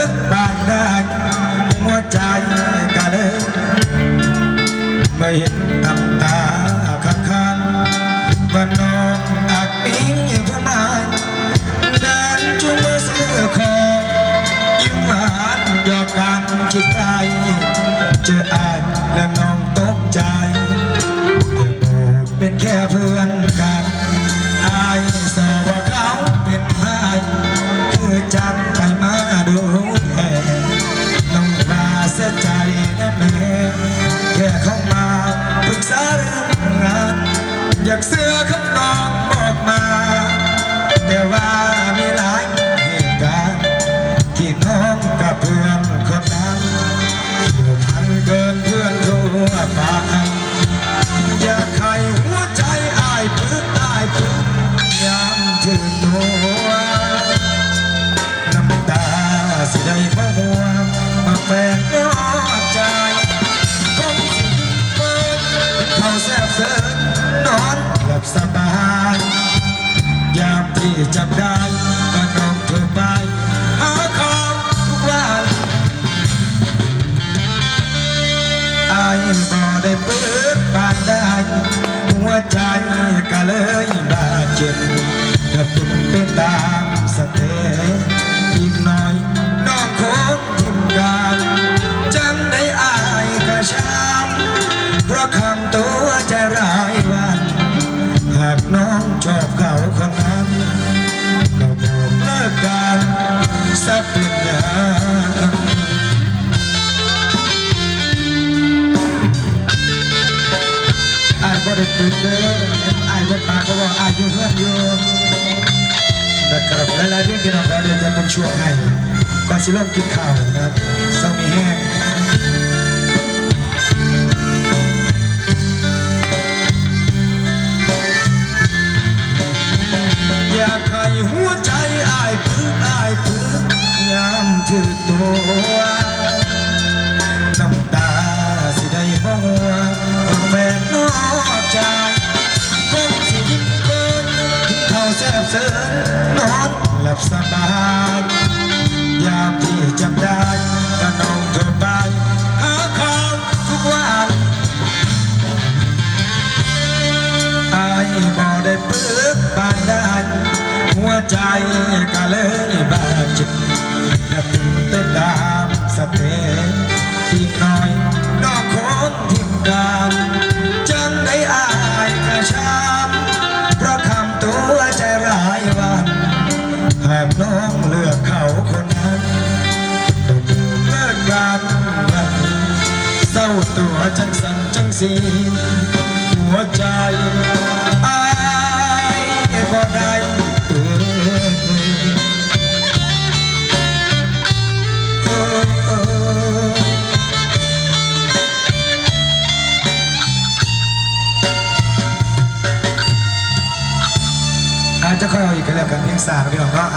กบานได้หัวใจก็เลยไม่เห็นน้ำตาข้างๆว่าน้องอาจมีผู้หมายเดินจุงมือซื้อของยิ้มหวานหยอกกันคิดไกลเจออายและน้องตกใจเป็นแค่เพื่อนกันอายสอว่าเขาเป็นใครคือจับไปมาดูแค่น้องมาเสียใจนั่นเองแค่เข้ามาปรึกษาเรื่องงานอยากเสื้อคำน้องบอกมาแต่ว่ามีหลายเหตุการณ์ที่น้องกับเพื่อนคนนั้นผูกพันเกินเพื่อนทั่วไปอยากให้หัวใจอายพึ่งยามถึงตัวน้ำตาสิได้มาหัวมาแฝงนอกใจคงสิเปิดเขาแสบเสินนอนหลับสบายยามที่จับได้ก็น้องเธอไปหาเขาทุกวันอายบ่ได้เปิดบานได้หัวใจก็เลยบาดเจ็บถ้าเป็นตามสเตอีกหน่อยน้องคงทิมกันจังได้อายกระช้ำเพราะคำตัวใจร้ายวันหากน้องชอบเขาคนนั้นก็บอกเลิกกันสักเป็นอย่างอายบ่ได้ตื่นเด้ออายบ่ปากก็ว่าอายอยู่เพื่อนอยู่นะครับหลายๆเรื่องที่เราเรียนจะเป็นช่วงให้ก่อนสิเริ่มกินข้าวนะครับเศร้ามีแห้งอยากให้หัวใจอายพึ่งยามถือตัวน้ำตาสิได้บ่หัวแฟนนอกใจคงสิยิ้มเกินเขาแสบเสินนอนหลับสบายยามที่จำได้ก็น้องเธอไปหาเขาทุกวันอายบ่ได้ปึกบานได้หัวใจก็เลยบาดเจ็บและเป็นตามสเตอีกหน่อยน้องคงทิ้งกันจังได้อายกระช้ำเพราะคำตัวใจร้ายวันหากน้องเลือกเขาคนนั้นต้องเลิกกันเศร้าตัวจังสันจังสีหัวใจอายบ่ได้อาจจะค่อยเอาอีกกันแล้วกันเพียงสามพี่น้องเนาะ